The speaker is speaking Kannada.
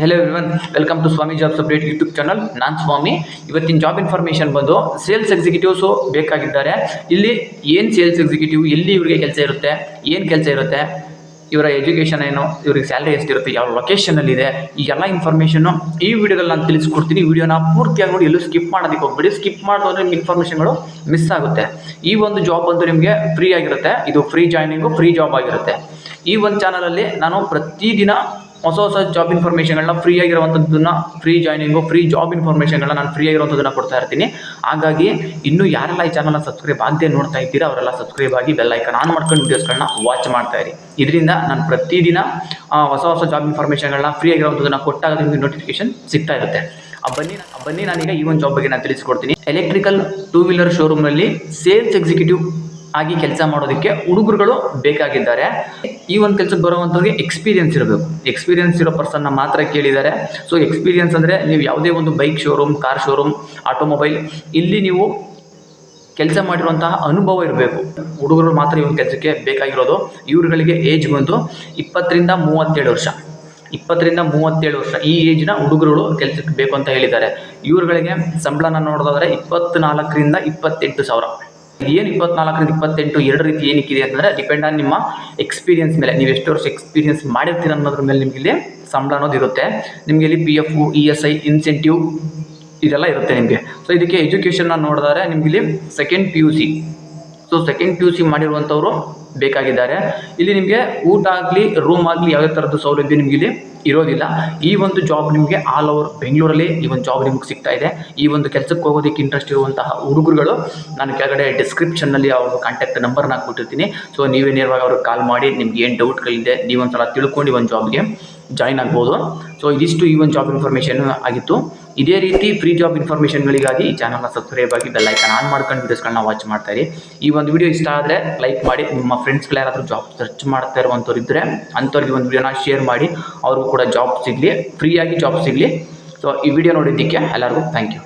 Hello everyone, welcome to Swami jobs update YouTube channel. ನಾನು ಸ್ವಾಮಿ. ಇವತ್ತಿನ ಜಾಬ್ ಇನ್ಫಾರ್ಮೇಷನ್ ಬಂದು ಸೇಲ್ಸ್ ಎಕ್ಸಿಕ್ಯೂಟಿವ್ಸು ಬೇಕಾಗಿದ್ದಾರೆ. ಇಲ್ಲಿ ಏನು ಸೇಲ್ಸ್ ಎಕ್ಸಿಕ್ಯೂಟಿವ್, ಎಲ್ಲಿ ಇವರಿಗೆ ಕೆಲಸ ಇರುತ್ತೆ, ಏನು ಕೆಲಸ ಇರುತ್ತೆ, ಇವರ ಎಜುಕೇಷನ್ ಏನು, ಇವ್ರಿಗೆ ಸ್ಯಾಲ್ರಿ ಎಷ್ಟಿರುತ್ತೆ, ಯಾವ ಲೊಕೇಶನಲ್ಲಿದೆ, ಈ ಎಲ್ಲ ಇನ್ಫಾರ್ಮೇಷನ್ನು ಈ ವಿಡಿಯೋದಲ್ಲಿ ನಾನು ತಿಳಿಸ್ಕೊಡ್ತೀನಿ. ವಿಡಿಯೋನ ಪೂರ್ತಿಯಾಗಿ ನೋಡಿ, ಎಲ್ಲೂ ಸ್ಕಿಪ್ ಮಾಡೋದಕ್ಕೆ ಹೋಗ್ಬೇಡಿ. ಸ್ಕಿಪ್ ಮಾಡಿದ್ರೆ ನಿಮ್ಗೆ ಇನ್ಫಾರ್ಮೇಷನ್ಗಳು ಮಿಸ್ ಆಗುತ್ತೆ. ಈ ಒಂದು ಜಾಬ್ ಅಂತೂ ನಿಮಗೆ ಫ್ರೀ ಆಗಿರುತ್ತೆ. ಇದು ಫ್ರೀ ಜಾಯ್ನಿಂಗು, ಫ್ರೀ ಜಾಬ್ ಆಗಿರುತ್ತೆ. ಈ ಒಂದು ಚಾನಲಲ್ಲಿ ನಾನು ಪ್ರತಿದಿನ ಹೊಸ ಜಾಬ್ ಇನ್ಫಾರ್ಮೇಷನ್ಗಳನ್ನ ಫ್ರೀ ಆಗಿರುವಂಥದ್ದನ್ನ, ಫ್ರೀ ಜಾಯ್ನಿಂಗು, ಫ್ರೀ ಜಾಬ್ ಇನ್ಫಾರ್ಮೇಷನ್ಗಳನ್ನ ನಾನು ಫ್ರೀ ಆಗಿರುವಂಥದ್ದನ್ನ ಕೊಡ್ತಾ ಇರ್ತೀನಿ. ಹಾಗಾಗಿ ಇನ್ನೂ ಯಾರೆಲ್ಲ ಈ ಚಾನಲ್ನ ಸಬ್ಸ್ಕ್ರೈಬ್ ಆಗದೆ ನೋಡ್ತಾ ಇದ್ದೀರಾ ಅವರೆಲ್ಲ ಸಬ್ಸ್ಕ್ರೈಬ್ ಆಗಿ ಬೆಲ್ ಐಕಾನ್ ಆನ್ ಮಾಡ್ಕೊಂಡು ವೀಡಿಯೋಸ್ಗಳನ್ನ ವಾಚ್ ಮಾಡ್ತಾ ಇರಿ. ಇದರಿಂದ ನಾನು ಪ್ರತಿದಿನ ಹೊಸ ಜಾಬ್ ಇನ್ಫಾರ್ಮೇಷನ್ಗಳನ್ನ ಫ್ರೀ ಆಗಿರುವಂಥದ್ದನ್ನ ಕೊಟ್ಟಾಗ ನಿಮಗೆ ನೋಟಿಫಿಕೇಶನ್ ಸಿಗ್ತಾ ಇರುತ್ತೆ. ಬನ್ನಿ ನಾನೀಗ ಈ ಒಂದು ಜಾಬ್ ಬಗ್ಗೆ ನಾನು ತಿಳಿಸ್ಕೊಡ್ತೀನಿ. ಎಲೆಕ್ಟ್ರಿಕಲ್ 2 ವೀಲರ್ ಶೋರೂಮ್ನಲ್ಲಿ ಸೇಲ್ಸ್ ಎಕ್ಸಿಕ್ಯೂಟಿವ್ ಆಗಿ ಕೆಲಸ ಮಾಡೋದಕ್ಕೆ ಹುಡುಗರುಗಳು ಬೇಕಾಗಿದ್ದಾರೆ. ಈ ಒಂದು ಕೆಲಸಕ್ಕೆ ಬರುವಂಥವ್ರಿಗೆ ಎಕ್ಸ್ಪೀರಿಯನ್ಸ್ ಇರಬೇಕು. ಎಕ್ಸ್ಪೀರಿಯನ್ಸ್ ಇರೋ ಪರ್ಸನ್ನ ಮಾತ್ರ ಕೇಳಿದ್ದಾರೆ. ಸೊ ಎಕ್ಸ್ಪೀರಿಯನ್ಸ್ ಅಂದರೆ ನೀವು ಯಾವುದೇ ಒಂದು bike showroom, car showroom, automobile ಇಲ್ಲಿ ನೀವು ಕೆಲಸ ಮಾಡಿರುವಂತಹ ಅನುಭವ ಇರಬೇಕು. ಹುಡುಗರು ಮಾತ್ರ ಈ ಒಂದು ಕೆಲಸಕ್ಕೆ ಬೇಕಾಗಿರೋದು. ಇವ್ರುಗಳಿಗೆ ಏಜ್ ಬಂದು 20 ರಿಂದ 37 ವರ್ಷ. 20 ರಿಂದ 37 ವರ್ಷ ಈ ಏಜ್ನ ಹುಡುಗರುಗಳು ಕೆಲಸಕ್ಕೆ ಬೇಕು ಅಂತ ಹೇಳಿದ್ದಾರೆ. ಇವ್ರುಗಳಿಗೆ ಸಂಬಳನ ನೋಡೋದಾದರೆ 24 ರಿಂದ 28 ಸಾವಿರ. ಏನು 24 ರಿಂದ 28 ಎರಡು ರೀತಿ ಏನಕ್ಕಿದೆ ಅಂತಂದರೆ ಡಿಪೆಂಡ್ ಆನ್ ನಿಮ್ಮ ಎಕ್ಸ್ಪೀರಿಯನ್ಸ್ ಮೇಲೆ. ನೀವು ಎಷ್ಟು ವರ್ಷ ಎಕ್ಸ್ಪೀರಿಯನ್ಸ್ ಮಾಡಿರ್ತೀರ ಅನ್ನೋದ್ರ ಮೇಲೆ ನಿಮಗೆ ಇಲ್ಲಿ ಸಂಬಳ ಅನ್ನೋದು ಇರುತ್ತೆ. ನಿಮಗೆ ಇಲ್ಲಿ PF, ESI, ಇನ್ಸೆಂಟಿವ್ ಇದೆಲ್ಲ ಇರುತ್ತೆ ನಿಮಗೆ. ಸೊ ಇದಕ್ಕೆ ಎಜುಕೇಷನ್ನ ನೋಡಿದ್ರೆ ನಿಮ್ಗೆ ಇಲ್ಲಿ second PUC. So second PUC ಮಾಡಿರುವಂಥವ್ರು ಬೇಕಾಗಿದ್ದಾರೆ. ಇಲ್ಲಿ ನಿಮಗೆ ಊಟ ಆಗಲಿ, ರೂಮ್ ಆಗಲಿ ಯಾವುದೇ ಥರದ್ದು ಸೌಲಭ್ಯ ನಿಮಗೆ ಇಲ್ಲಿ ಇರೋದಿಲ್ಲ. ಈ ಒಂದು ಜಾಬ್ ನಿಮಗೆ ಆಲ್ ಓವರ್ ಬೆಂಗಳೂರಲ್ಲಿ ಈ ಒಂದು ಜಾಬ್ ನಿಮಗೆ ಸಿಗ್ತಾ ಇದೆ. ಈ ಒಂದು ಕೆಲಸಕ್ಕೆ ಹೋಗೋದಕ್ಕೆ ಇಂಟ್ರೆಸ್ಟ್ ಇರುವಂತಹ ಹುಡುಗರುಗಳು ನಾನು ಕೆಳಗಡೆ ಡಿಸ್ಕ್ರಿಪ್ಷನ್ನಲ್ಲಿ ಅವ್ರ ಕಾಂಟ್ಯಾಕ್ಟ್ ನಂಬರ್ನ ಹಾಕ್ಬಿಟ್ಟಿರ್ತೀನಿ. ಸೊ ನೀವೇ ನೇರವಾಗಿ ಅವ್ರಿಗೆ ಕಾಲ್ ಮಾಡಿ ನಿಮ್ಗೆ ಏನು ಡೌಟ್ಗಳಿದೆ ನೀವೊಂದ್ಸಲ ತಿಳ್ಕೊಂಡು ಈ ಒಂದು ಜಾಬ್ಗೆ ಜಾಯ್ನ್ ಆಗ್ಬೋದು. ಸೊ ಇದಿಷ್ಟು ಈ ಒಂದು ಜಾಬ್ ಇನ್ಫಾರ್ಮೇಷನ್ ಆಗಿತ್ತು. ಇದೇ ರೀತಿ ಫ್ರೀ ಜಾಬ್ ಇನ್ಫಾರ್ಮೇಷನ್ಗಳಿಗಾಗಿ ಈ ಚಾನಲ್ನ ಸಬ್ಸ್ಕ್ರೈಬ್ ಆಗಿ ಬೆಲ್ ಐಕಾನ್ ಆನ್ ಮಾಡ್ಕೊಂಡು ವೀಡಿಯೋಸ್ಗಳನ್ನ ವಾಚ್ ಮಾಡ್ತಾ ಇರಿ. ಈ ಒಂದು ವಿಡಿಯೋ ಇಷ್ಟ ಆದರೆ ಲೈಕ್ ಮಾಡಿ. ನಿಮ್ಮ ಫ್ರೆಂಡ್ಸ್ಗಳು ಯಾರಾದರೂ ಜಾಬ್ ಸರ್ಚ್ ಮಾಡ್ತಾ ಇರುವಂಥವ್ರು ಇದ್ದರೆ ಅಂಥವ್ರಿಗೆ ಒಂದು ವಿಡಿಯೋನ ಶೇರ್ ಮಾಡಿ. ಅವ್ರಿಗೂ ಕೂಡ ಜಾಬ್ ಸಿಗಲಿ, ಫ್ರೀಯಾಗಿ ಜಾಬ್ ಸಿಗಲಿ. ಸೊ ಈ ವಿಡಿಯೋ ನೋಡಿದ್ದಕ್ಕೆ ಎಲ್ಲರಿಗೂ ಥ್ಯಾಂಕ್ ಯು.